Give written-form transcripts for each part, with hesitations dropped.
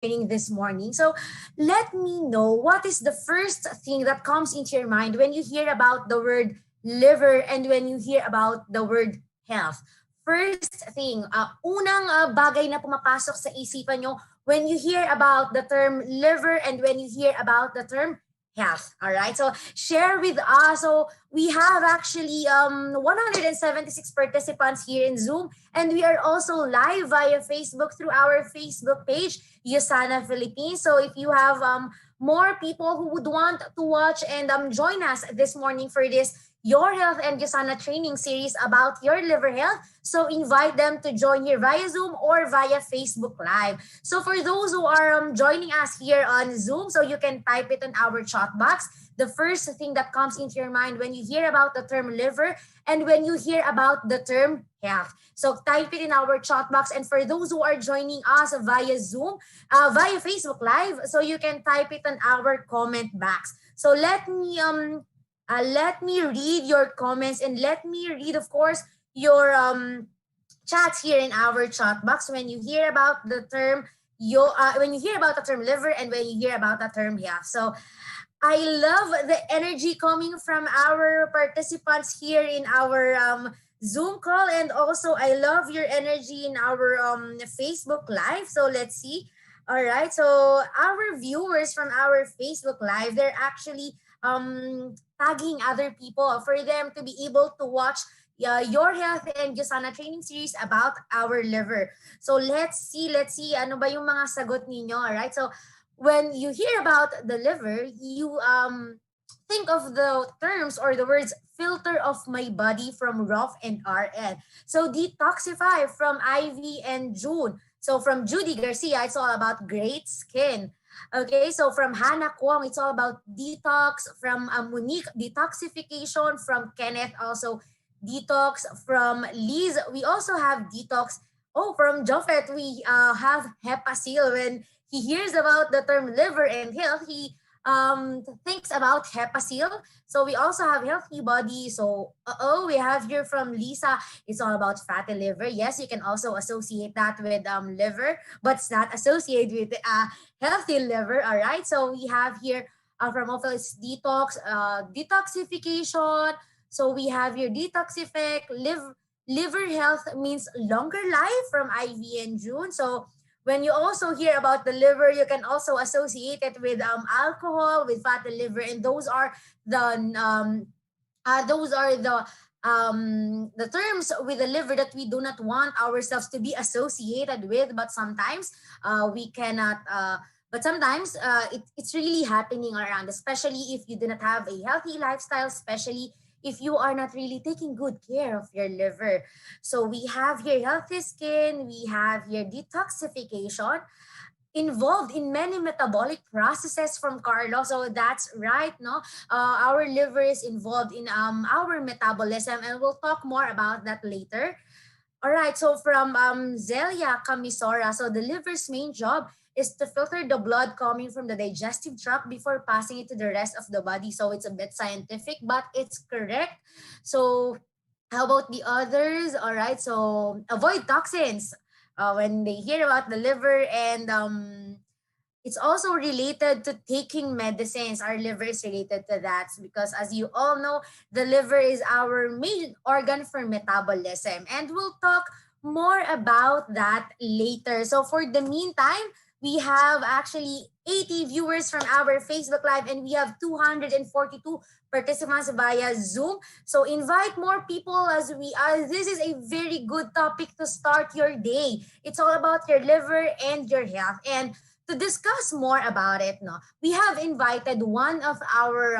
training this morning. So let me know what is the first thing that comes into your mind when you hear about the word liver and when you hear about the word health. First thing, unang bagay na pumapasok sa isipan nyo when you hear about the term liver and when you hear about the term health. All right. So share with us. So we have actually 176 participants here in Zoom, and we are also live via Facebook through our Facebook page, Usana Philippines. So if you have more people who would want to watch and join us this morning for this Your Health and Usana training series about your liver health, so invite them to join here via Zoom or via Facebook Live. So for those who are joining us here on Zoom, so you can type it in our chat box. The first thing that comes into your mind when you hear about the term liver and when you hear about the term health. So type it in our chat box. And for those who are joining us via Zoom, via Facebook Live, so you can type it in our comment box. So let me read your comments and let me read, of course, your chats here in our chat box when you hear about the term when you hear about the term liver and when you hear about the term health. So I love the energy coming from our participants here in our Zoom call, and also I love your energy in our Facebook Live. So let's see. All right. So our viewers from our Facebook Live, they're actually tagging other people for them to be able to watch Your Health and Usana training series about our liver. So let's see ano ba yung mga sagot ninyo, all right? So when you hear about the liver, you think of the terms or the words filter of my body from ROF and RN. So detoxify from Ivy and June. So from Judy Garcia, it's all about great skin. Okay, so from Hannah Kwong, it's all about detox. From Monique, detoxification. From Kenneth, also detox. From Liz, we also have detox. Oh, from Joffet, we have Hepasil. When he hears about the term liver and health, he thinks about Hepasil. So we also have healthy body. So we have here from Lisa, it's all about fatty liver. Yes, you can also associate that with liver, but it's not associated with healthy liver. All right. So we have here from Ophel, it's detox, detoxification. So we have here detoxify, liver health means longer life from Ivy and June. So when you also hear about the liver, you can also associate it with alcohol, with fatty liver, and those are the terms with the liver that we do not want ourselves to be associated with. But sometimes we cannot. But sometimes it's really happening around, especially if you do not have a healthy lifestyle, especially if you are not really taking good care of your liver. So we have here healthy skin, we have here detoxification, involved in many metabolic processes from Carlos. So that's right, no? Our liver is involved in our metabolism, and we'll talk more about that later. All right, so from Zelia Camisora, so the liver's main job is to filter the blood coming from the digestive tract before passing it to the rest of the body. So it's a bit scientific, but it's correct. So how about the others? All right, so avoid toxins when they hear about the liver, and it's also related to taking medicines. Our liver is related to that because, as you all know, the liver is our main organ for metabolism. And we'll talk more about that later. So for the meantime, we have actually 80 viewers from our Facebook Live, and we have 242 participants via Zoom. So invite more people as we are. This is a very good topic to start your day. It's all about your liver and your health. And to discuss more about it, no, we have invited one of our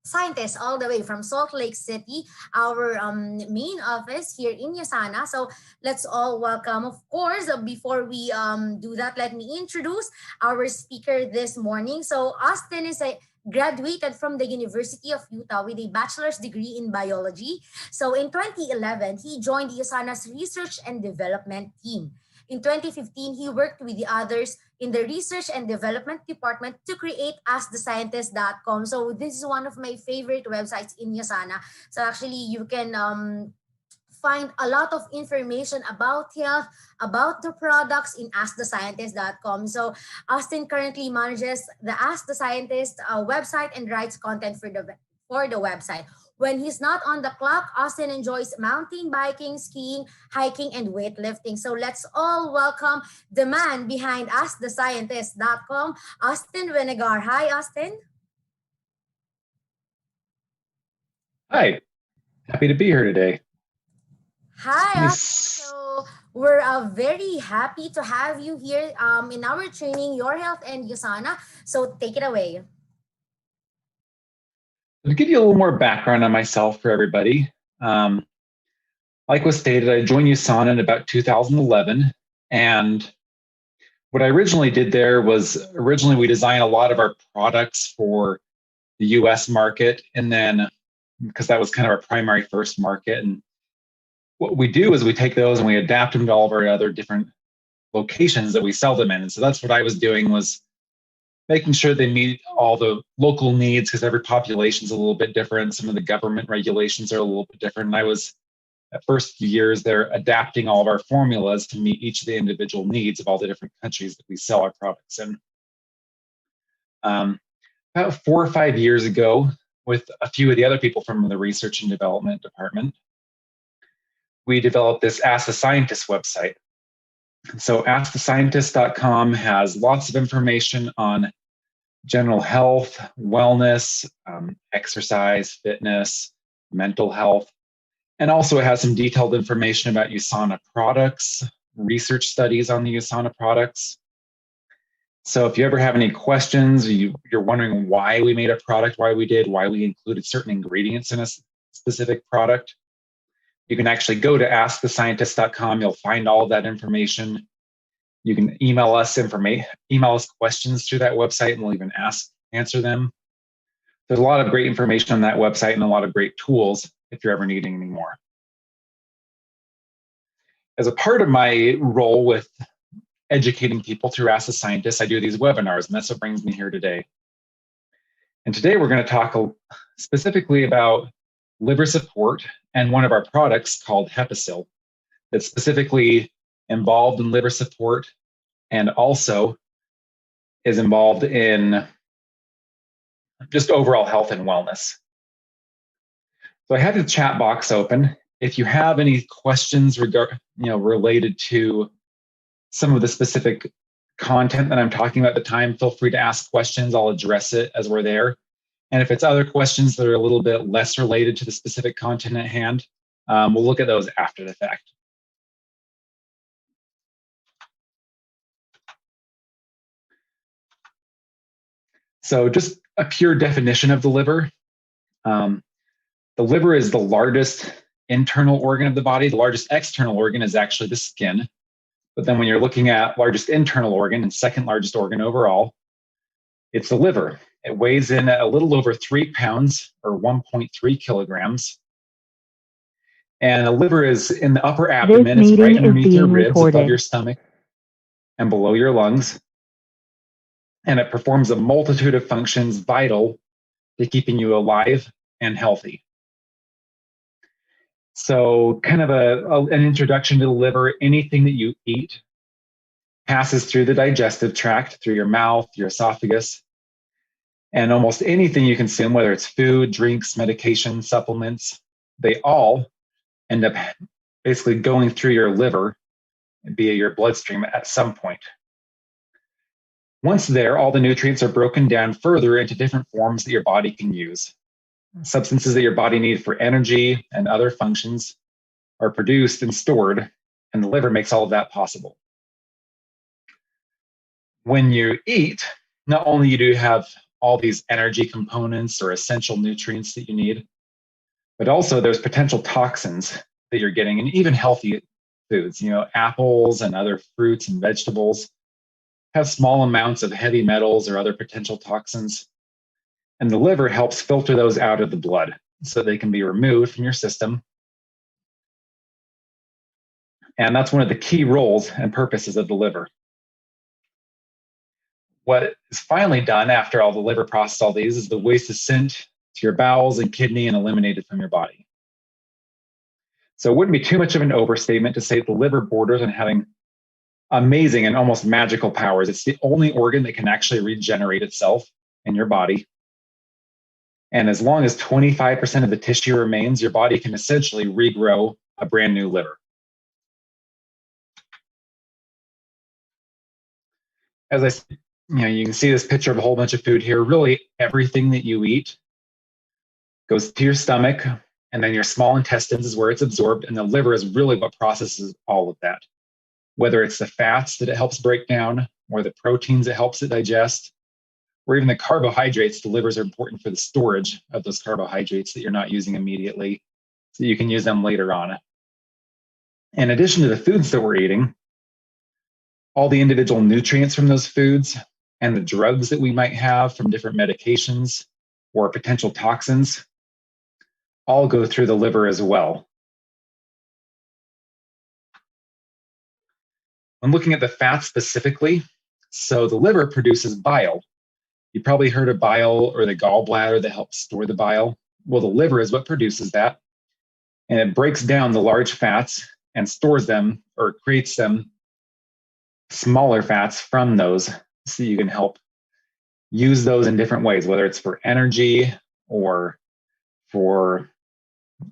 scientists all the way from Salt Lake City, our main office here in Usana. So let's all welcome, of course, before we do that, let me introduce our speaker this morning. So Austin is graduated from the University of Utah with a bachelor's degree in biology. So in 2011, he joined Usana's research and development team. In 2015, he worked with the others in the research and development department to create AskTheScientist.com. So this is one of my favorite websites in Usana. So actually, you can find a lot of information about health, about the products in AskTheScientist.com. So Austin currently manages the Ask the Scientist website and writes content for the website. When he's not on the clock, Austin enjoys mountain biking, skiing, hiking, and weightlifting. So let's all welcome the man behind AskTheScientist.com, Austine Winegar. Hi, Austin. Hi, happy to be here today. Hi, Austin. Nice. So we're very happy to have you here in our training, Your Health and Usana. So take it away. To give you a little more background on myself for everybody, um, like was stated, I joined Usana in about 2011. And what I originally did there was we designed a lot of our products for the US market. And then, because that was kind of our primary first market. And what we do is we take those and we adapt them to all of our other different locations that we sell them in. And so that's what I was doing, was making sure they meet all the local needs, because every population is a little bit different. Some of the government regulations are a little bit different. And I was, at first few years, they're adapting all of our formulas to meet each of the individual needs of all the different countries that we sell our products in. About 4 or 5 years ago, with a few of the other people from the research and development department, we developed this Ask the Scientist website. So AskTheScientist.com has lots of information on general health, wellness, exercise, fitness, mental health, and also it has some detailed information about Usana products, research studies on the Usana products. So if you ever have any questions, you're wondering why we made a product, why we included certain ingredients in a specific product, you can actually go to AskTheScientist.com. You'll find all of that information. You can email us questions through that website, and we'll even answer them. There's a lot of great information on that website and a lot of great tools if you're ever needing any more. As a part of my role with educating people through Ask the Scientist, I do these webinars, and that's what brings me here today. And today we're going to talk specifically about liver support and one of our products called Hepasil that's specifically involved in liver support and also is involved in just overall health and wellness. So I have the chat box open. If you have any questions related to some of the specific content that I'm talking about at the time, feel free to ask questions. I'll address it as we're there. And if it's other questions that are a little bit less related to the specific content at hand, we'll look at those after the fact. So just a pure definition of the liver. The liver is the largest internal organ of the body. The largest external organ is actually the skin. But then when you're looking at largest internal organ and second largest organ overall, it's the liver. It weighs in at a little over 3 pounds or 1.3 kilograms. And the liver is in the upper abdomen. It's right underneath your ribs, above your stomach, and below your lungs. And it performs a multitude of functions vital to keeping you alive and healthy. So kind of an introduction to the liver. Anything that you eat passes through the digestive tract, through your mouth, your esophagus. And almost anything you consume, whether it's food, drinks, medication, supplements, they all end up basically going through your liver via your bloodstream at some point. Once there, all the nutrients are broken down further into different forms that your body can use. Substances that your body needs for energy and other functions are produced and stored, and the liver makes all of that possible. When you eat, not only do you have all these energy components or essential nutrients that you need, but also there's potential toxins that you're getting in even healthy foods. Apples and other fruits and vegetables have small amounts of heavy metals or other potential toxins. And the liver helps filter those out of the blood so they can be removed from your system. And that's one of the key roles and purposes of the liver. What is finally done after all the liver processes all these is the waste is sent to your bowels and kidney and eliminated from your body. So it wouldn't be too much of an overstatement to say the liver borders on having amazing and almost magical powers. It's the only organ that can actually regenerate itself in your body. And as long as 25% of the tissue remains, your body can essentially regrow a brand new liver. As I said, you can see this picture of a whole bunch of food here. Really, everything that you eat goes to your stomach, and then your small intestines is where it's absorbed, and the liver is really what processes all of that. Whether it's the fats that it helps break down, or the proteins it helps it digest, or even the carbohydrates. The livers are important for the storage of those carbohydrates that you're not using immediately, so you can use them later on. In addition to the foods that we're eating, all the individual nutrients from those foods and the drugs that we might have from different medications or potential toxins all go through the liver as well. I'm looking at the fat specifically. So the liver produces bile. You probably heard of bile or the gallbladder that helps store the bile. Well, the liver is what produces that. And it breaks down the large fats and stores them or creates them smaller fats from those, so you can help use those in different ways, whether it's for energy or for,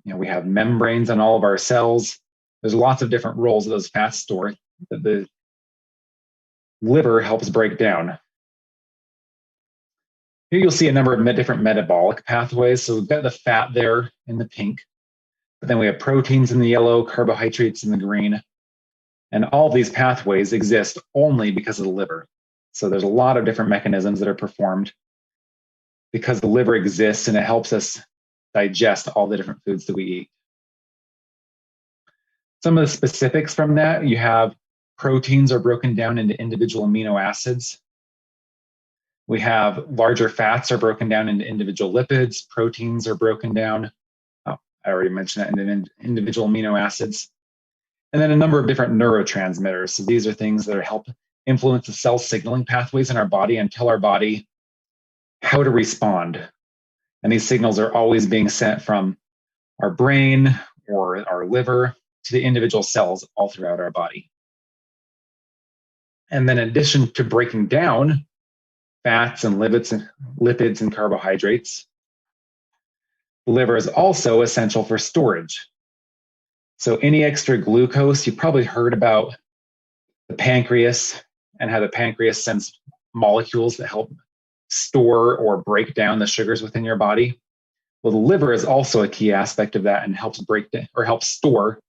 we have membranes on all of our cells. There's lots of different roles that those fats store that the liver helps break down. Here you'll see a number of different metabolic pathways. So we've got the fat there in the pink, but then we have proteins in the yellow, carbohydrates in the green. And all of these pathways exist only because of the liver. So there's a lot of different mechanisms that are performed because the liver exists and it helps us digest all the different foods that we eat. Some of the specifics from that, you have proteins are broken down into individual amino acids. We have larger fats are broken down into individual lipids. Proteins are broken down. I already mentioned that, into individual amino acids. And then a number of different neurotransmitters. So these are things that help influence the cell signaling pathways in our body and tell our body how to respond. And these signals are always being sent from our brain or our liver to the individual cells all throughout our body. And then in addition to breaking down fats and lipids and carbohydrates, the liver is also essential for storage. So any extra glucose, you probably heard about the pancreas and how the pancreas sends molecules that help store or break down the sugars within your body. Well, the liver is also a key aspect of that and helps break down or helps store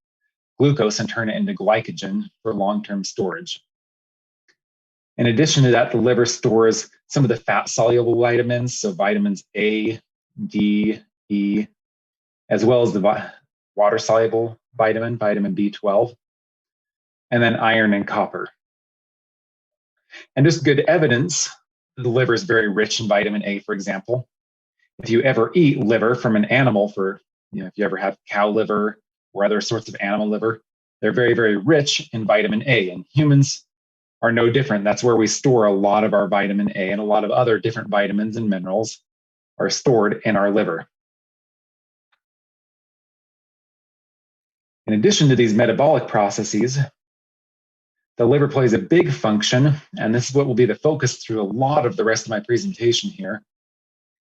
glucose and turn it into glycogen for long-term storage. In addition to that, the liver stores some of the fat-soluble vitamins, so vitamins A, D, E, as well as the water-soluble vitamin B12, and then iron and copper. And just good evidence, the liver is very rich in vitamin A, for example. If you ever eat liver from an animal, if you ever have cow liver or other sorts of animal liver, they're very, very rich in vitamin A, and humans are no different. That's where we store a lot of our vitamin A, and a lot of other different vitamins and minerals are stored in our liver. In addition to these metabolic processes, the liver plays a big function, and this is what will be the focus through a lot of the rest of my presentation here,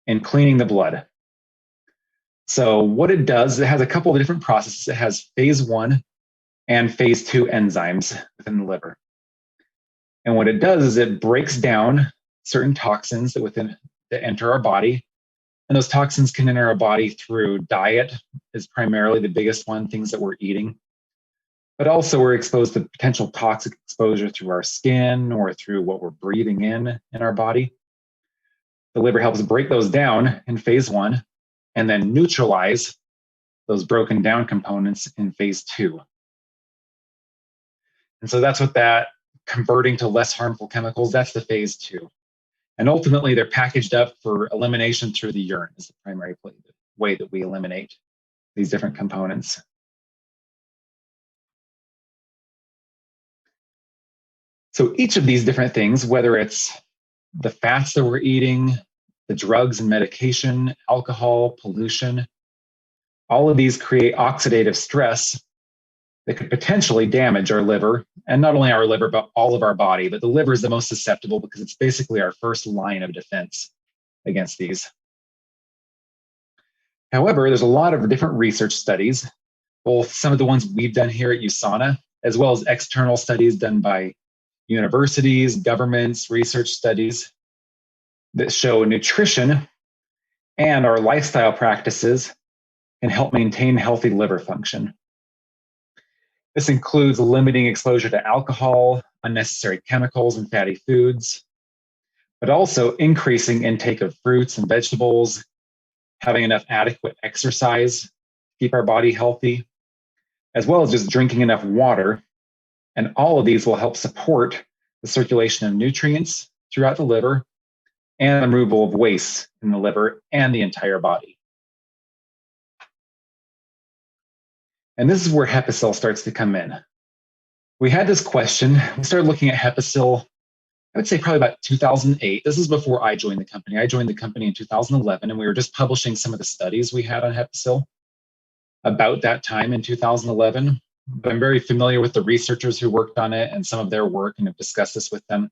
in cleaning the blood. So what it does, it has a couple of different processes. It has phase 1 and phase 2 enzymes within the liver. And what it does is it breaks down certain toxins that enter our body. And those toxins can enter our body through diet, is primarily the biggest one, things that we're eating. But also we're exposed to potential toxic exposure through our skin or through what we're breathing in our body. The liver helps break those down in phase 1 and then neutralize those broken down components in phase 2. And so that's what that converting to less harmful chemicals, that's the phase 2. And ultimately, they're packaged up for elimination through the urine is the primary way that we eliminate these different components. So each of these different things, whether it's the fats that we're eating, the drugs and medication, alcohol, pollution, All of these create oxidative stress that could potentially damage our liver, and not only our liver, but all of our body. But the liver is the most susceptible because it's basically our first line of defense against these. However, there's a lot of different research studies, both some of the ones we've done here at Usana, as well as external studies done by universities, governments, research studies that show nutrition and our lifestyle practices can help maintain healthy liver function. This includes limiting exposure to alcohol, unnecessary chemicals and fatty foods, but also increasing intake of fruits and vegetables, having enough adequate exercise to keep our body healthy, as well as just drinking enough water. And all of these will help support the circulation of nutrients throughout the liver and the removal of waste in the liver and the entire body. And this is where Hepasil starts to come in. We had this question. We started looking at Hepasil, I would say probably about 2008. This is before I joined the company. I joined the company in 2011, and we were just publishing some of the studies we had on Hepasil about that time in 2011. But I'm very familiar with the researchers who worked on it and some of their work, and have discussed this with them.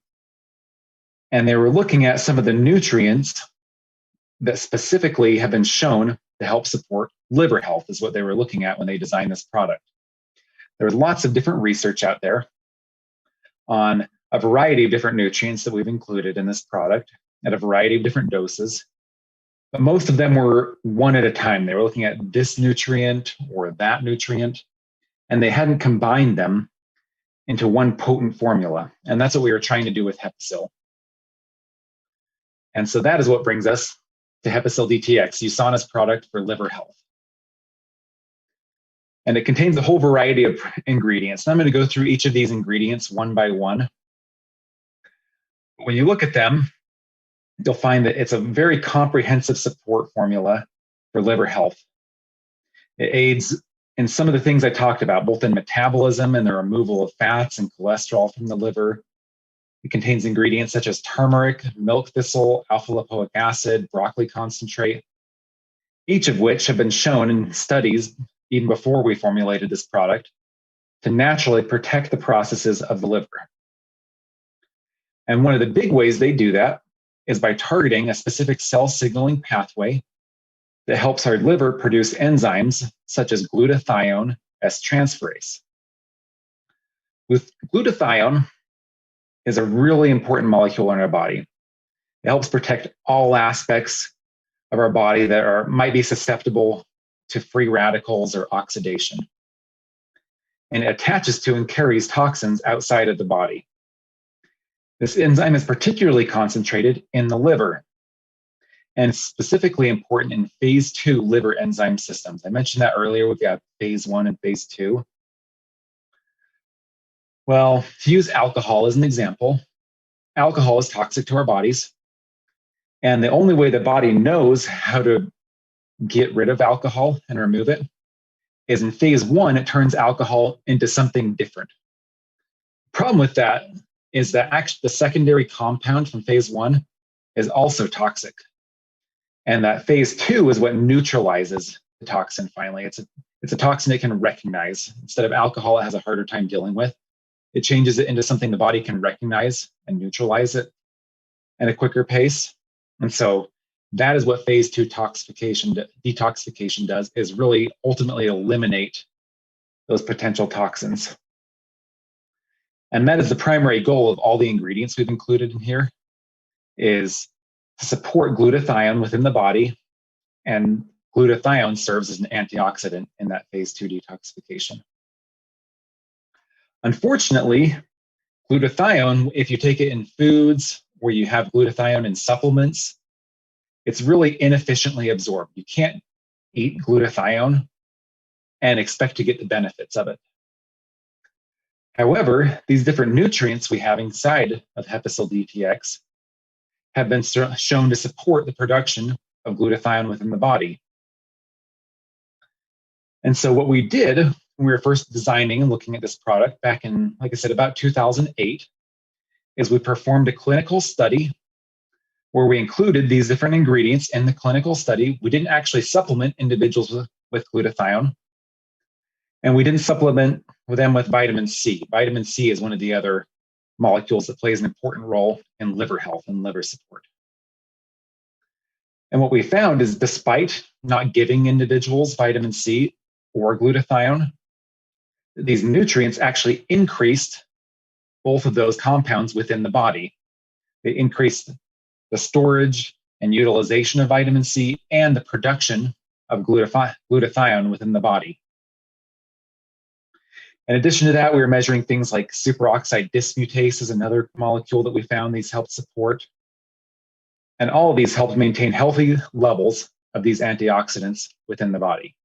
And they were looking at some of the nutrients that specifically have been shown to help support liver health, is what they were looking at when they designed this product. There was lots of different research out there on a variety of different nutrients that we've included in this product at a variety of different doses. But most of them were one at a time. They were looking at this nutrient or that nutrient, and they hadn't combined them into one potent formula. And that's what we were trying to do with Hepasil. And so that is what brings us to Hepasil DTX, Usana's product for liver health. And it contains a whole variety of ingredients. And I'm going to go through each of these ingredients one by one. When you look at them, you'll find that it's a very comprehensive support formula for liver health. It aids in some of the things I talked about, both in metabolism and the removal of fats and cholesterol from the liver. It contains ingredients such as turmeric, milk thistle, alpha lipoic acid, broccoli concentrate, each of which have been shown in studies even before we formulated this product to naturally protect the processes of the liver. And one of the big ways they do that is by targeting a specific cell signaling pathway that helps our liver produce enzymes such as glutathione S-transferase. Glutathione is a really important molecule in our body. It helps protect all aspects of our body that might be susceptible to free radicals or oxidation. And it attaches to and carries toxins outside of the body. This enzyme is particularly concentrated in the liver and specifically important in phase 2 liver enzyme systems. I mentioned that earlier. We've got phase 1 and phase 2. Well, to use alcohol as an example, alcohol is toxic to our bodies. And the only way the body knows how to get rid of alcohol and remove it is in phase 1, it turns alcohol into something different. The problem with that is that actually the secondary compound from phase 1 is also toxic. And that phase 2 is what neutralizes the toxin finally. It's a toxin it can recognize. Instead of alcohol, it has a harder time dealing with. It changes it into something the body can recognize and neutralize it at a quicker pace. And so that is what phase 2 detoxification does, is really ultimately eliminate those potential toxins. And that is the primary goal of all the ingredients we've included in here, is to support glutathione within the body. And glutathione serves as an antioxidant in that phase 2 detoxification. Unfortunately, glutathione, if you take it in foods where you have glutathione in supplements, it's really inefficiently absorbed. You can't eat glutathione and expect to get the benefits of it. However, these different nutrients we have inside of Hepasil DTX have been shown to support the production of glutathione within the body. And so what we did when we were first designing and looking at this product back in, like I said, about 2008, is we performed a clinical study where we included these different ingredients in the clinical study. We didn't actually supplement individuals with glutathione. And we didn't supplement them with vitamin C. Vitamin C is one of the other molecules that plays an important role in liver health and liver support. And what we found is despite not giving individuals vitamin C or glutathione, these nutrients actually increased both of those compounds within the body. They increased the storage and utilization of vitamin C and the production of glutathione within the body. In addition to that, we were measuring things like superoxide dismutase is another molecule that we found these helped support. And all of these helped maintain healthy levels of these antioxidants within the body.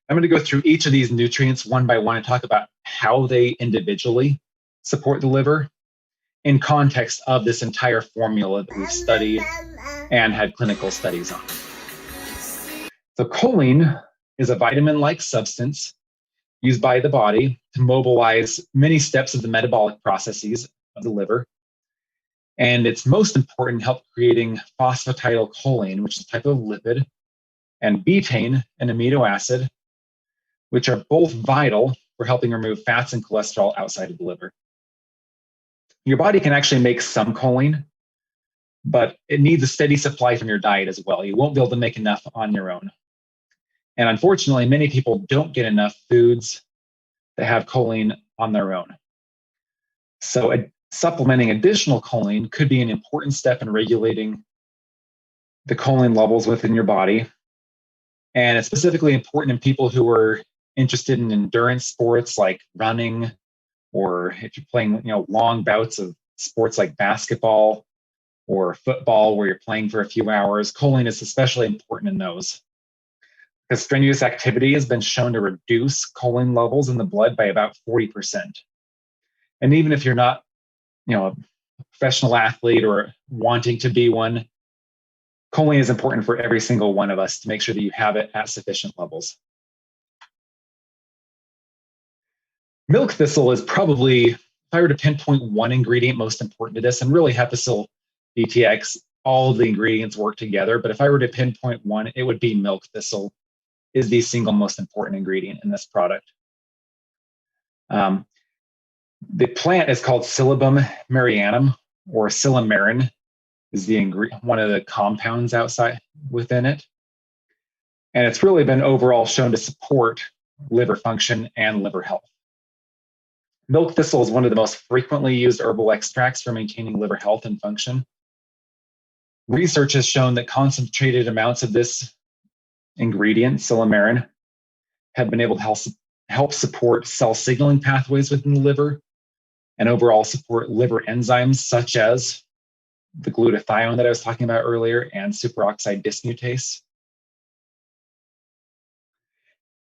I'm going to go through each of these nutrients one by one and talk about how they individually support the liver in context of this entire formula that we've studied and had clinical studies on. So choline is a vitamin-like substance used by the body to mobilize many steps of the metabolic processes of the liver. And it's most important in help creating phosphatidylcholine, which is a type of lipid, and betaine, an amino acid, which are both vital for helping remove fats and cholesterol outside of the liver. Your body can actually make some choline, but it needs a steady supply from your diet as well. You won't be able to make enough on your own. And unfortunately, many people don't get enough foods that have choline on their own. So supplementing additional choline could be an important step in regulating the choline levels within your body. And it's specifically important in people who are interested in endurance sports like running, or if you're playing long bouts of sports like basketball or football where you're playing for a few hours. Choline is especially important in those, because strenuous activity has been shown to reduce choline levels in the blood by about 40%. And even if you're not, a professional athlete or wanting to be one, choline is important for every single one of us to make sure that you have it at sufficient levels. Milk thistle is probably, if I were to pinpoint one ingredient most important to this, and really Hepasil DTX, all of the ingredients work together, but if I were to pinpoint one, it would be milk thistle is the single most important ingredient in this product. The plant is called Silybum marianum, or silymarin is one of the compounds outside within it. And it's really been overall shown to support liver function and liver health. Milk thistle is one of the most frequently used herbal extracts for maintaining liver health and function. Research has shown that concentrated amounts of this ingredient, silymarin, have been able to help support cell signaling pathways within the liver and overall support liver enzymes such as the glutathione that I was talking about earlier and superoxide dismutase.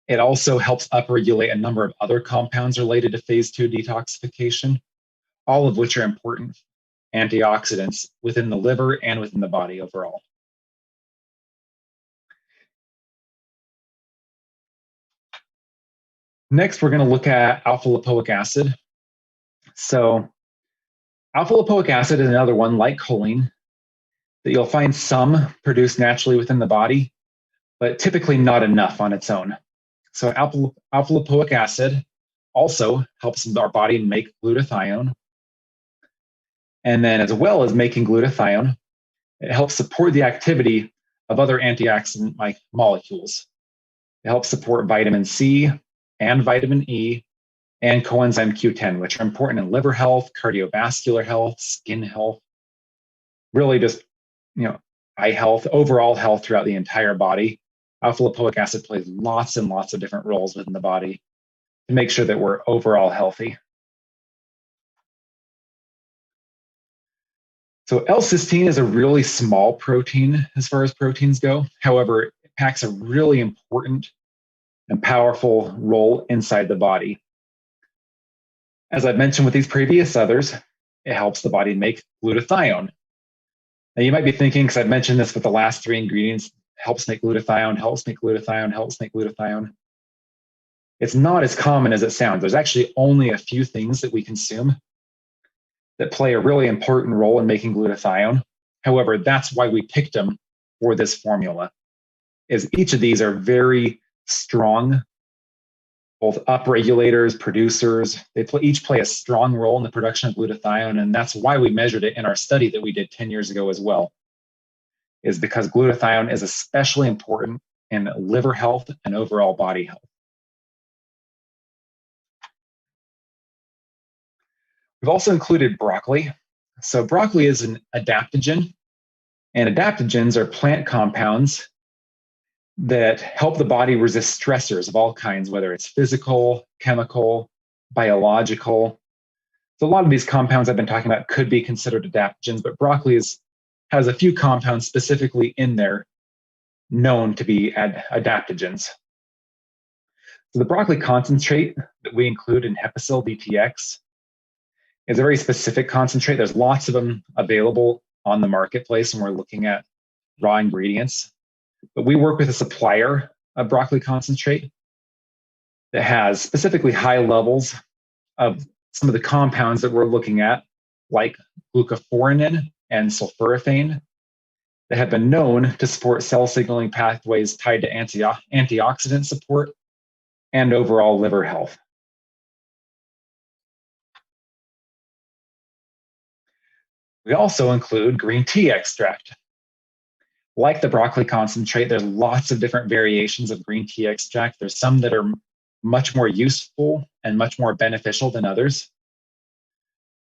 It also helps upregulate a number of other compounds related to phase 2 detoxification, all of which are important antioxidants within the liver and within the body overall. Next, we're going to look at alpha lipoic acid. So alpha lipoic acid is another one like choline that you'll find some produced naturally within the body, but typically not enough on its own. So alpha lipoic acid also helps our body make glutathione. And then as well as making glutathione, it helps support the activity of other antioxidant-like molecules. It helps support vitamin C and vitamin E and coenzyme Q10, which are important in liver health, cardiovascular health, skin health, really just, eye health, overall health throughout the entire body. Alpha lipoic acid plays lots and lots of different roles within the body to make sure that we're overall healthy. So L-cysteine is a really small protein as far as proteins go. However, it packs a really important and powerful role inside the body. As I've mentioned with these previous others, it helps the body make glutathione. Now you might be thinking, because I've mentioned this with the last 3 ingredients, helps make glutathione, helps make glutathione, helps make glutathione. It's not as common as it sounds. There's actually only a few things that we consume that play a really important role in making glutathione. However, that's why we picked them for this formula. is each of these are very strong, both upregulators, producers. They each play a strong role in the production of glutathione, and that's why we measured it in our study that we did 10 years ago as well, is because glutathione is especially important in liver health and overall body health. We've also included broccoli. So broccoli is an adaptogen, and adaptogens are plant compounds that help the body resist stressors of all kinds, whether it's physical, chemical, biological. So a lot of these compounds I've been talking about could be considered adaptogens, but broccoli has a few compounds specifically in there known to be adaptogens. So the broccoli concentrate that we include in Hepasil DTX is a very specific concentrate. There's lots of them available on the marketplace when we're looking at raw ingredients. But we work with a supplier of broccoli concentrate that has specifically high levels of some of the compounds that we're looking at, like glucophorinin and sulforaphane, that have been known to support cell signaling pathways tied to antioxidant support and overall liver health. We also include green tea extract. Like the broccoli concentrate, there's lots of different variations of green tea extract. There's some that are much more useful and much more beneficial than others.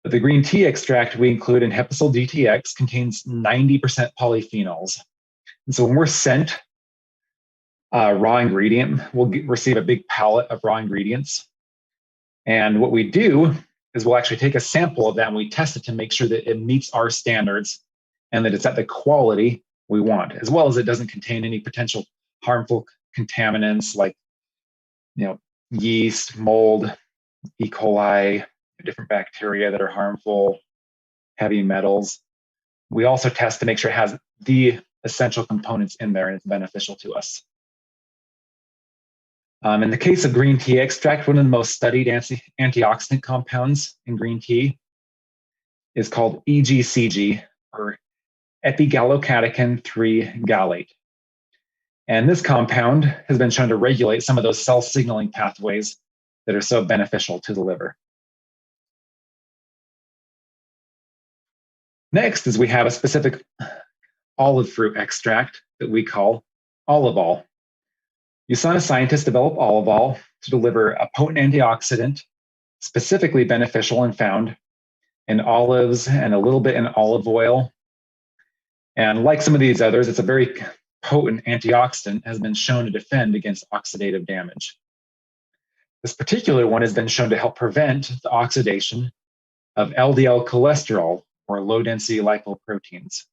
But the green tea extract we include in Hepasil DTX contains 90% polyphenols. And so when we're sent a raw ingredient, we'll receive a big pallet of raw ingredients. And what we do is we'll actually take a sample of that and we test it to make sure that it meets our standards and that it's at the quality we want, as well as it doesn't contain any potential harmful contaminants like, yeast, mold, E. coli, different bacteria that are harmful, heavy metals. We also test to make sure it has the essential components in there and it's beneficial to us. In the case of green tea extract, one of the most studied antioxidant compounds in green tea is called EGCG, or epigallocatechin 3 gallate. And this compound has been shown to regulate some of those cell signaling pathways that are so beneficial to the liver. Next is we have a specific olive fruit extract that we call olivol. Usana scientists develop olivol to deliver a potent antioxidant, specifically beneficial and found in olives and a little bit in olive oil. And like some of these others, it's a very potent antioxidant, has been shown to defend against oxidative damage. This particular one has been shown to help prevent the oxidation of LDL cholesterol, or low-density lipoproteins.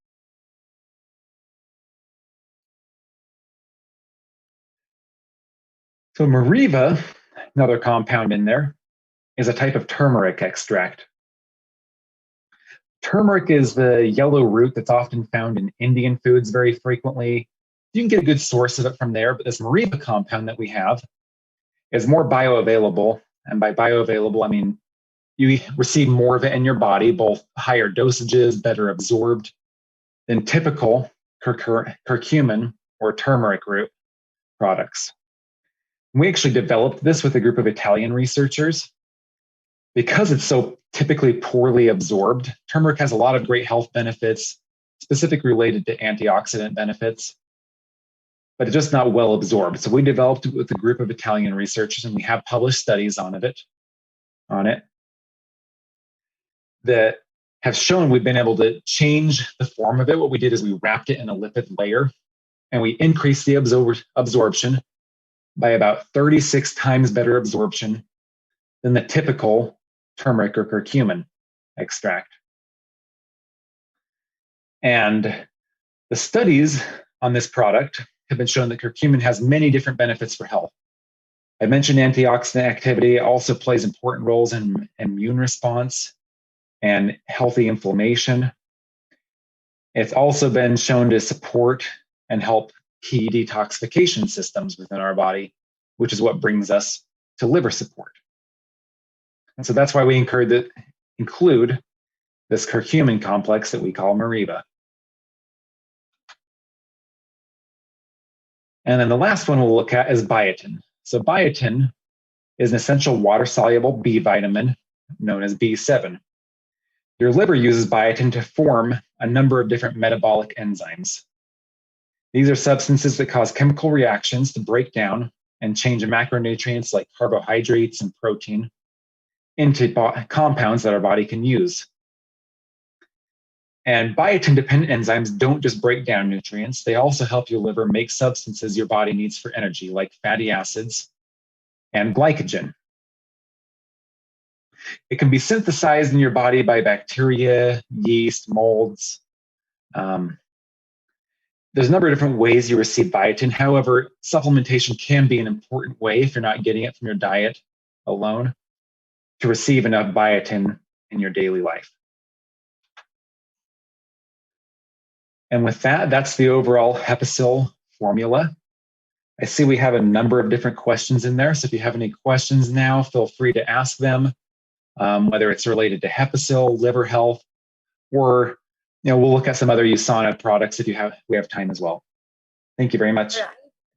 So Mariva, another compound in there, is a type of turmeric extract. Turmeric is the yellow root that's often found in Indian foods very frequently. You can get a good source of it from there, but this Mariva compound that we have is more bioavailable. And by bioavailable, I mean you receive more of it in your body, both higher dosages, better absorbed than typical curcumin or turmeric root products. We actually developed this with a group of Italian researchers. Because it's so typically poorly absorbed, turmeric has a lot of great health benefits, specifically related to antioxidant benefits, but it's just not well absorbed. So we developed it with a group of Italian researchers, and we have published studies on it that have shown we've been able to change the form of it. What we did is we wrapped it in a lipid layer, and we increased the absorption by about 36 times better absorption than the typical turmeric or curcumin extract. And the studies on this product have been shown that curcumin has many different benefits for health. I mentioned antioxidant activity. It also plays important roles in immune response and healthy inflammation. It's also been shown to support and help key detoxification systems within our body, which is what brings us to liver support. And so that's why we include this curcumin complex that we call Mariva. And then the last one we'll look at is biotin. So biotin is an essential water-soluble B vitamin known as B7. Your liver uses biotin to form a number of different metabolic enzymes. These are substances that cause chemical reactions to break down and change macronutrients like carbohydrates and protein into compounds that our body can use. And biotin-dependent enzymes don't just break down nutrients, they also help your liver make substances your body needs for energy, like fatty acids and glycogen. It can be synthesized in your body by bacteria, yeast, molds. There's a number of different ways you receive biotin. However, supplementation can be an important way, if you're not getting it from your diet alone, to receive enough biotin in your daily life. And with that, that's the overall Hepasil formula. I see we have a number of different questions in there. So if you have any questions now, feel free to ask them, whether it's related to Hepasil, liver health, or we'll look at some other Usana products if we have time as well. Thank you very much. Right.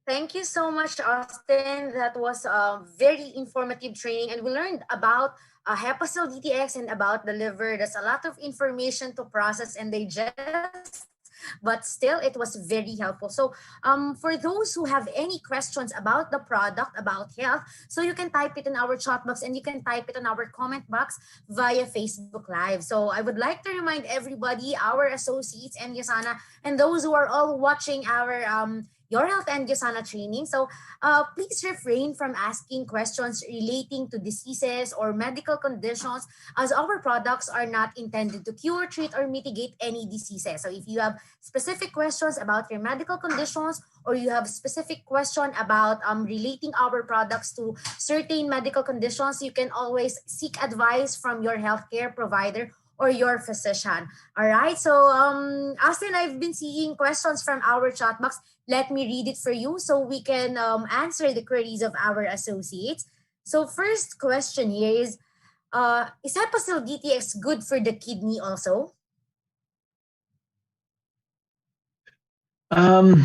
Thank you so much, Austin. That was a very informative training, and we learned about Hepasil DTX and about the liver. There's a lot of information to process and digest, but still it was very helpful. So for those who have any questions about the product, about health, so you can type it in our chat box and you can type it in our comment box via Facebook Live. So I would like to remind everybody, our associates and Usana, and those who are all watching our Your Health and Usana training. So please refrain from asking questions relating to diseases or medical conditions, as our products are not intended to cure, treat, or mitigate any diseases. So if you have specific questions about your medical conditions, or you have specific question about relating our products to certain medical conditions, you can always seek advice from your healthcare provider or your physician. All right. So Austin, I've been seeing questions from our chat box. Let me read it for you so we can answer the queries of our associates. So first question here is Hepasil DTX good for the kidney also?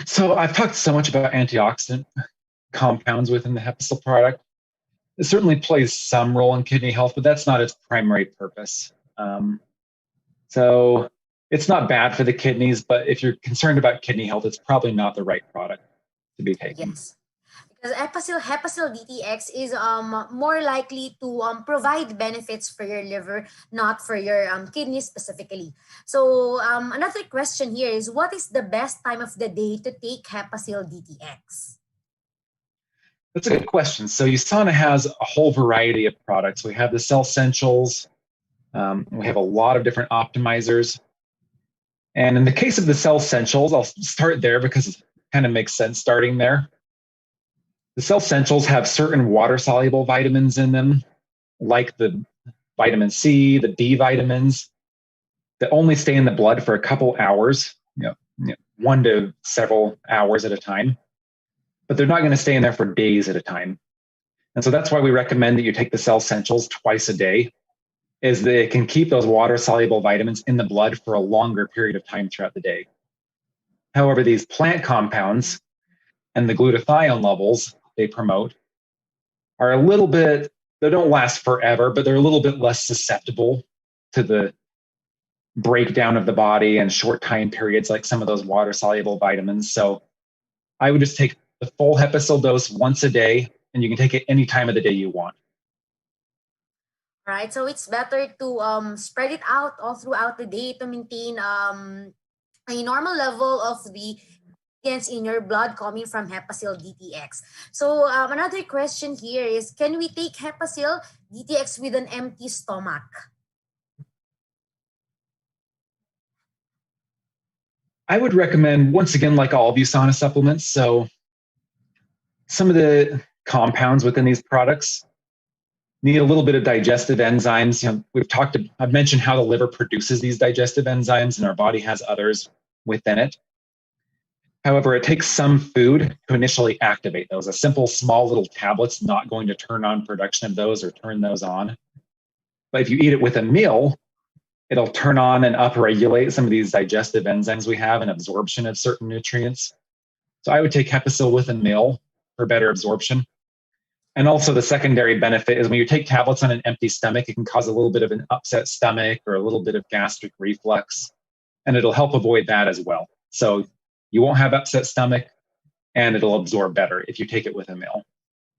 So I've talked so much about antioxidant compounds within the Hepasil product. It certainly plays some role in kidney health, but that's not its primary purpose. So it's not bad for the kidneys, but if you're concerned about kidney health, it's probably not the right product to be taken. Yes, because Hepasil DTX is more likely to provide benefits for your liver, not for your kidneys specifically. So another question here is, what is the best time of the day to take Hepasil DTX? That's a good question. So Usana has a whole variety of products. We have the Cell Essentials. We have a lot of different optimizers. And in the case of the Cell Essentials, I'll start there because it kind of makes sense starting there. The Cell Essentials have certain water-soluble vitamins in them, like the vitamin C, the B vitamins, that only stay in the blood for a couple hours, 1 to several hours at a time. But they're not going to stay in there for days at a time. And so that's why we recommend that you take the Cell Essentials twice a day, is that it can keep those water-soluble vitamins in the blood for a longer period of time throughout the day. However, these plant compounds and the glutathione levels they promote are a little bit, they don't last forever, but they're a little bit less susceptible to the breakdown of the body and short time periods like some of those water-soluble vitamins. So I would just take the full Hepasil dose once a day, and you can take it any time of the day you want. Right, so it's better to spread it out all throughout the day to maintain a normal level of the nutrients in your blood coming from Hepasil DTX. So another question here is, can we take Hepasil DTX with an empty stomach? I would recommend, once again, like all of Usana supplements, so some of the compounds within these products need a little bit of digestive enzymes. I've mentioned how the liver produces these digestive enzymes, and our body has others within it. However, it takes some food to initially activate those. A simple, small little tablet's not going to turn on production of those or turn those on. But if you eat it with a meal, it'll turn on and upregulate some of these digestive enzymes we have and absorption of certain nutrients. So I would take Hepasil with a meal for better absorption. And also the secondary benefit is when you take tablets on an empty stomach, it can cause a little bit of an upset stomach or a little bit of gastric reflux, and it'll help avoid that as well. So you won't have upset stomach, and it'll absorb better if you take it with a meal.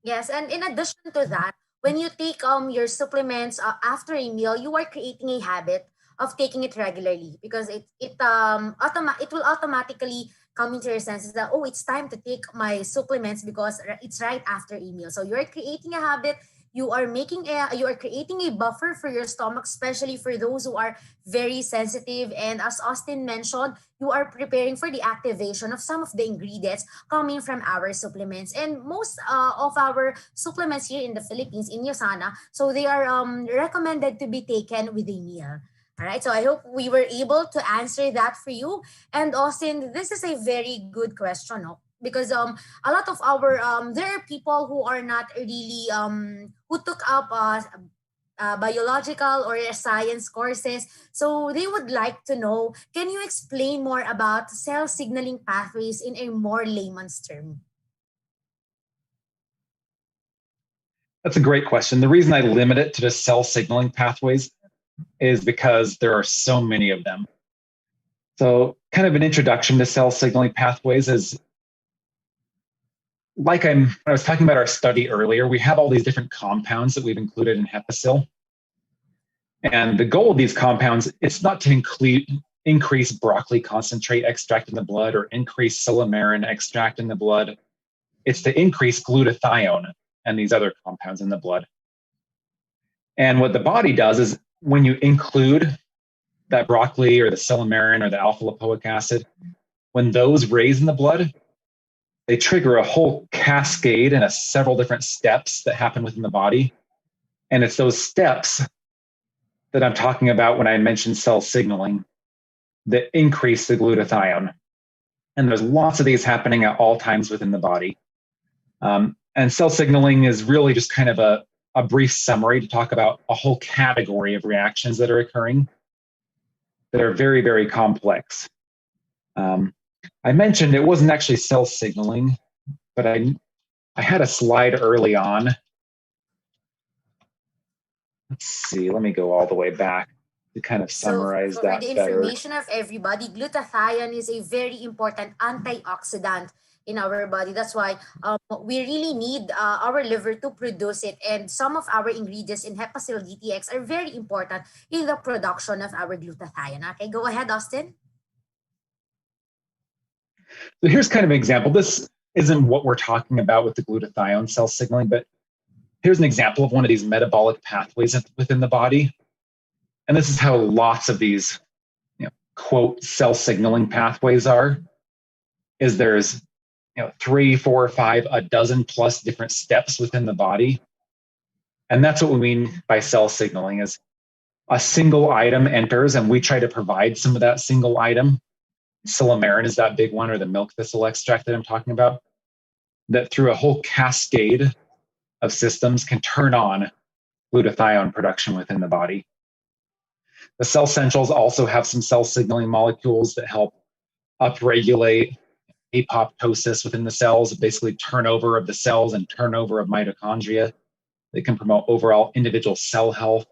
Yes, and in addition to that, when you take your supplements after a meal, you are creating a habit of taking it regularly because it will automatically come into your senses that, oh, it's time to take my supplements because it's right after a meal. So you're creating a habit. You are creating a buffer for your stomach, especially for those who are very sensitive. And as Austin mentioned, you are preparing for the activation of some of the ingredients coming from our supplements. And most of our supplements here in the Philippines, in Usana, so they are recommended to be taken with a meal. All right, so I hope we were able to answer that for you. And Austin, this is a very good question, no? Because a lot of our there are people who are not really who took up biological or science courses. So they would like to know, can you explain more about cell signaling pathways in a more layman's term? That's a great question. The reason I limit it to just cell signaling pathways is because there are so many of them. So kind of an introduction to cell signaling pathways is when I was talking about our study earlier, we have all these different compounds that we've included in Hepasil. And the goal of these compounds, it's not to increase broccoli concentrate extract in the blood or increase silymarin extract in the blood. It's to increase glutathione and these other compounds in the blood. And what the body does is when you include that broccoli or the silymarin or the alpha lipoic acid, when those raise in the blood, they trigger a whole cascade and several different steps that happen within the body. And it's those steps that I'm talking about when I mentioned cell signaling that increase the glutathione. And there's lots of these happening at all times within the body. And cell signaling is really just kind of a brief summary to talk about a whole category of reactions that are occurring that are very, very complex. I mentioned it wasn't actually cell signaling, but I had a slide early on. Let's see, let me go all the way back to kind of summarize so for that the better. information of everybody, glutathione is a very important antioxidant in our body. That's why we really need our liver to produce it. And some of our ingredients in Hepasil DTX are very important in the production of our glutathione. Okay, go ahead, Austin. So here's kind of an example. This isn't what we're talking about with the glutathione cell signaling, but here's an example of one of these metabolic pathways within the body. And this is how lots of these, quote, cell signaling pathways are, is there's 3, 4, 5, a dozen plus different steps within the body. And that's what we mean by cell signaling is a single item enters and we try to provide some of that single item. Silymarin is that big one, or the milk thistle extract that I'm talking about, that through a whole cascade of systems can turn on glutathione production within the body. The cell centrals also have some cell signaling molecules that help upregulate apoptosis within the cells, basically turnover of the cells and turnover of mitochondria. They can promote overall individual cell health.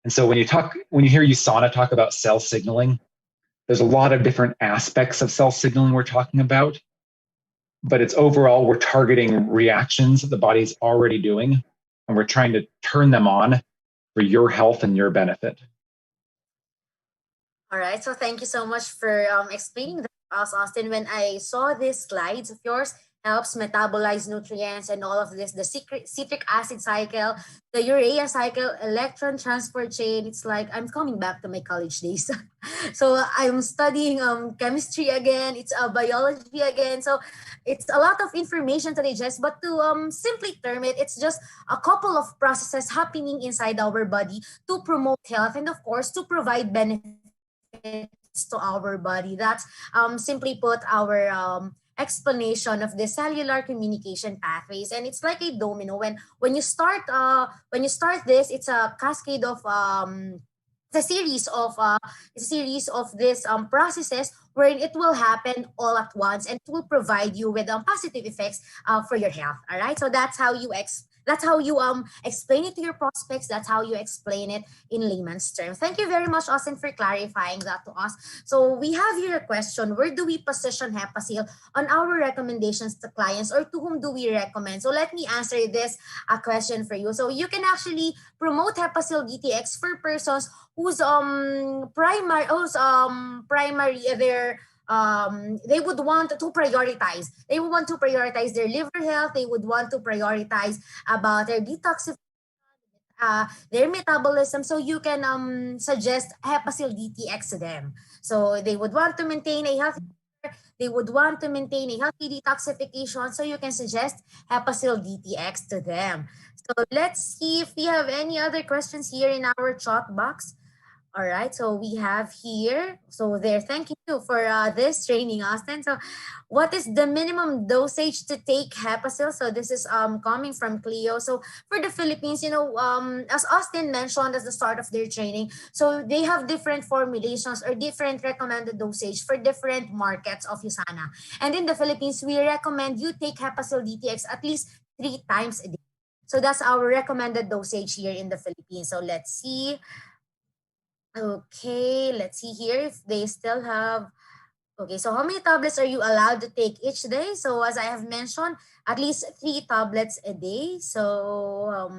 And so when you hear Usana talk about cell signaling, there's a lot of different aspects of cell signaling we're talking about, but it's overall we're targeting reactions that the body's already doing, and we're trying to turn them on for your health and your benefit. All right, so thank you so much for explaining that to us, Austin. When I saw these slides of yours, helps metabolize nutrients and all of this, the citric acid cycle, the urea cycle, electron transport chain. It's like I'm coming back to my college days. So I'm studying chemistry again. It's biology again. So it's a lot of information to digest, but to simply term it, it's just a couple of processes happening inside our body to promote health and of course to provide benefits to our body. That's simply put our explanation of the cellular communication pathways, and it's like a domino. When you start this, it's a cascade of it's a series of these processes wherein it will happen all at once and it will provide you with positive effects for your health. All right, so that's how you explain it to your prospects. That's how you explain it in layman's terms. Thank you very much, Austin, for clarifying that to us. So we have here a question: where do we position Hepasil on our recommendations to clients, or to whom do we recommend? So let me answer this question for you. So you can actually promote Hepasil DTX for persons whose primary their they would want to prioritize. They would want to prioritize their liver health. They would want to prioritize about their detoxification, their metabolism. So you can suggest Hepasil DTX to them. So they would want to maintain a healthy they would want to maintain a healthy detoxification. So you can suggest Hepasil DTX to them. So let's see if we have any other questions here in our chat box. All right, so we have here, so there, thank you for this training, Austin. So what is the minimum dosage to take Hepasil? So this is coming from Cleo. So for the Philippines, as Austin mentioned at the start of their training, so they have different formulations or different recommended dosage for different markets of Usana. And in the Philippines, we recommend you take Hepasil DTX at least 3 times a day. So that's our recommended dosage here in the Philippines. So let's see. Okay, let's see here if they still have. Okay, so how many tablets are you allowed to take each day? So as I have mentioned, at least 3 tablets a day. So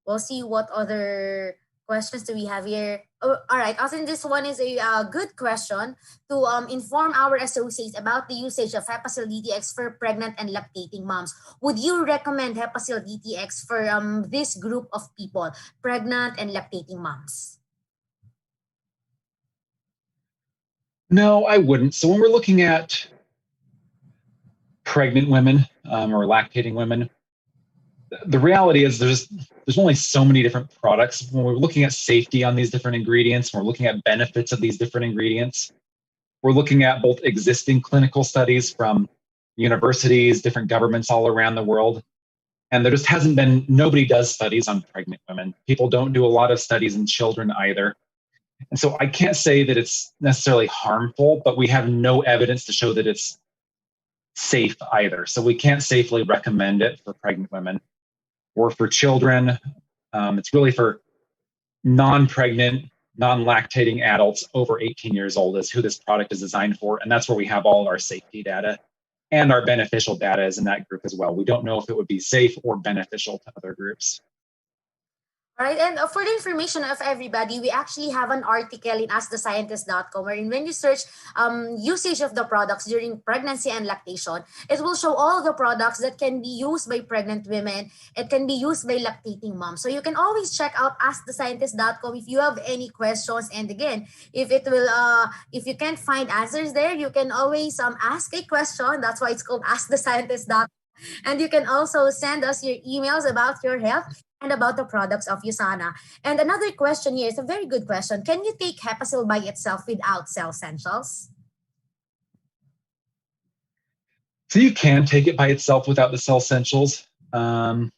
we'll see what other questions do we have here. Oh, all right, Austin, this one is a good question to inform our associates about the usage of Hepasil DTX for pregnant and lactating moms. Would you recommend Hepasil DTX for this group of people, pregnant and lactating moms? No, I wouldn't. So when we're looking at pregnant women or lactating women, the reality is there's only so many different products. When we're looking at safety on these different ingredients, when we're looking at benefits of these different ingredients, we're looking at both existing clinical studies from universities, different governments all around the world. And there just hasn't been, nobody does studies on pregnant women. People don't do a lot of studies in children either. And so I can't say that it's necessarily harmful, but we have no evidence to show that it's safe either. So we can't safely recommend it for pregnant women or for children. It's really for non-pregnant, non-lactating adults over 18 years old is who this product is designed for. And that's where we have all of our safety data, and our beneficial data is in that group as well. We don't know if it would be safe or beneficial to other groups. All right, and for the information of everybody, we actually have an article in AskTheScientist.com wherein when you search usage of the products during pregnancy and lactation, it will show all the products that can be used by pregnant women. It can be used by lactating moms. So you can always check out AskTheScientist.com if you have any questions. And again, if you can't find answers there, you can always ask a question. That's why it's called AskTheScientist.com. And you can also send us your emails about your health and about the products of Usana. And another question here is a very good question. Can you take Hepasil by itself without cell essentials? So you can take it by itself without the cell essentials. For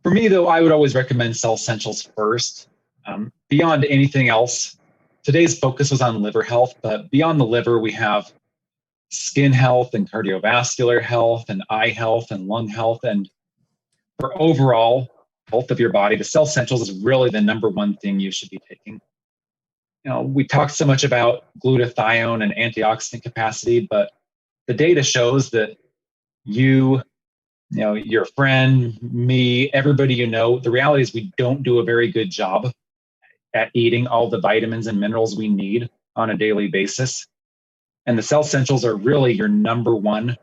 me, though, I would always recommend cell essentials first. Beyond anything else, today's focus was on liver health, but beyond the liver, we have skin health and cardiovascular health and eye health and lung health. And for overall health of your body, the cell essentials is really the number one thing you should be taking. We talk so much about glutathione and antioxidant capacity, but the data shows that your friend, me, everybody the reality is we don't do a very good job at eating all the vitamins and minerals we need on a daily basis. And the cell essentials are really your number one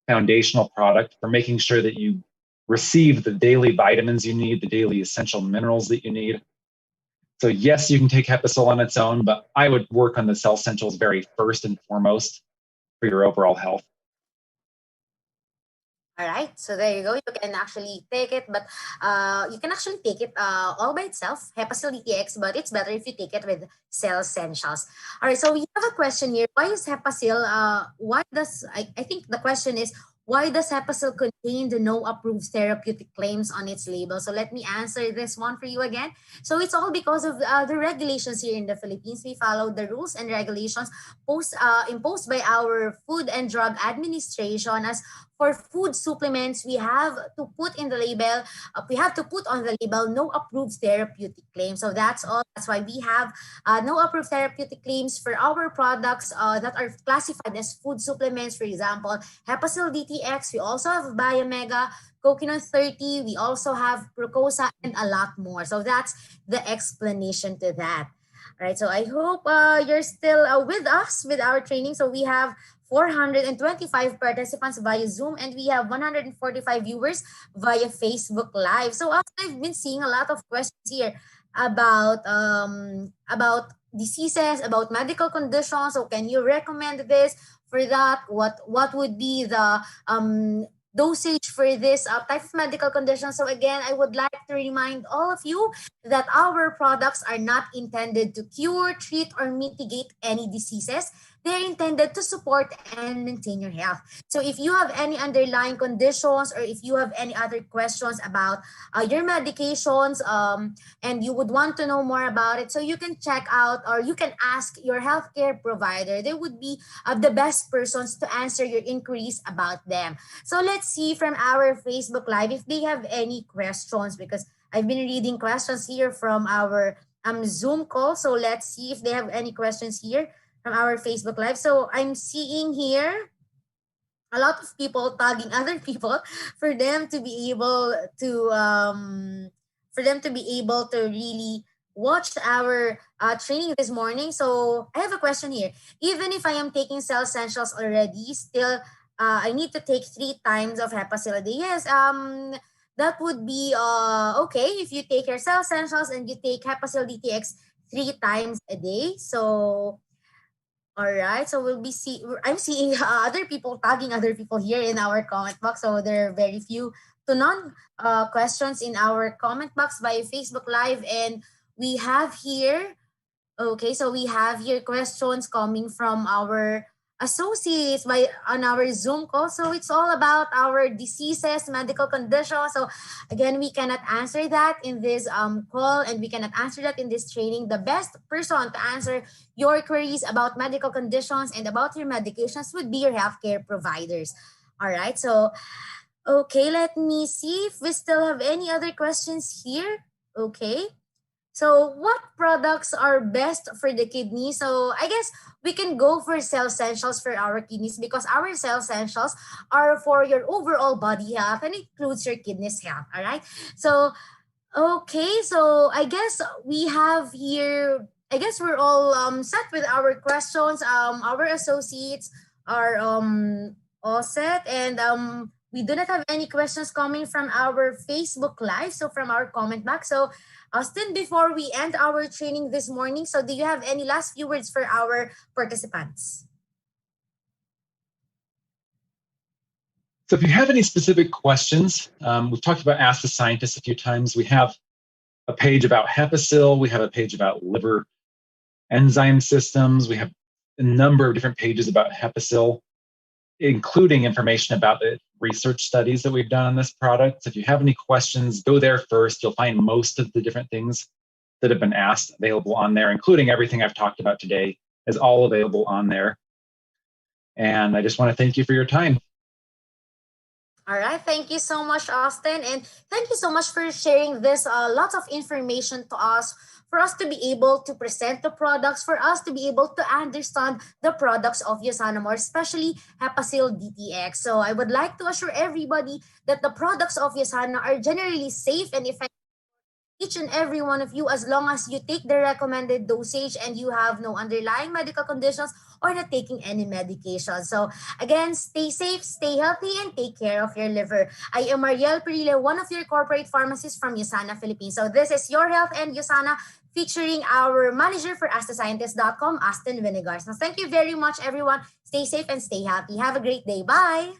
foundational product for making sure that you receive the daily vitamins you need, the daily essential minerals that you need. So yes, you can take Hepasil on its own, but I would work on the cell essentials very first and foremost for your overall health. All right, so there you go. You can actually take it, but you can actually take it all by itself, Hepasil DTX, but it's better if you take it with cell essentials. All right, so we have a question here. Why is Hepasil, I think the question is, why does Hepasil contain the no approved therapeutic claims on its label? So let me answer this one for you again. So it's all because of the regulations here in the Philippines. We follow the rules and regulations imposed by our Food and Drug Administration. As for food supplements, we have to put in the label, we have to put on the label no approved therapeutic claims. So that's all. That's why we have no approved therapeutic claims for our products that are classified as food supplements. For example, Hepasil DTX. We also have Biomega, Coconut 30. We also have Procosa and a lot more. So that's the explanation to that. All right. So I hope you're still with us with our training. So we have 425 participants via Zoom, and we have 145 viewers via Facebook Live. So I've been seeing a lot of questions here about diseases, about medical conditions. So can you recommend this for that? What would be the dosage for this type of medical condition? So again, I would like to remind all of you that our products are not intended to cure, treat, or mitigate any diseases. They're intended to support and maintain your health. So if you have any underlying conditions, or if you have any other questions about your medications, and you would want to know more about it, so you can check out or you can ask your healthcare provider. They would be the best persons to answer your inquiries about them. So let's see from our Facebook Live if they have any questions, because I've been reading questions here from our Zoom call. So let's see if they have any questions here from our Facebook Live. So I'm seeing here a lot of people tagging other people for them to be able to really watch our training this morning. So I have a question here. Even if I am taking Cell Essentials already, still I need to take 3 times of Hepasil a day. Yes, that would be okay if you take your Cell Essentials and you take Hepasil DTX 3 times a day. So all right, so I'm seeing other people tagging other people here in our comment box. So there are very few to none questions in our comment box via Facebook Live, and we have here. Okay, so we have here questions coming from our associates on our Zoom call. So it's all about our diseases, medical conditions. So again, we cannot answer that in this call, and we cannot answer that in this training. The best person to answer your queries about medical conditions and about your medications would be your healthcare providers. All right, so okay, let me see if we still have any other questions here. Okay. So what products are best for the kidney? So I guess we can go for Cell Essentials for our kidneys, because our Cell Essentials are for your overall body health and includes your kidneys health. All right. So, okay. So I guess we have here, I guess we're all set with our questions. Our associates are all set, and we do not have any questions coming from our Facebook Live, so from our comment box. So Austin, before we end our training this morning, so do you have any last few words for our participants? So if you have any specific questions, we've talked about Ask the Scientist a few times. We have a page about Hepasil. We have a page about liver enzyme systems. We have a number of different pages about Hepasil, including information about the research studies that we've done on this product. So if you have any questions, go there first. You'll find most of the different things that have been asked available on there, including everything I've talked about today is all available on there. And I just want to thank you for your time. All right. Thank you so much, Austin. And thank you so much for sharing this lots of information to us, for us to be able to present the products, for us to be able to understand the products of Usana more, especially Hepasil DTX. So I would like to assure everybody that the products of Usana are generally safe and effective, each and every one of you, as long as you take the recommended dosage and you have no underlying medical conditions or not taking any medication. So again, stay safe, stay healthy, and take care of your liver. I am Mariel Perile, one of your corporate pharmacists from Usana, Philippines. So this is Your Health and Usana, featuring our manager for AskTheScientist.com, Austine Winegar. So thank you very much, everyone. Stay safe and stay healthy. Have a great day. Bye.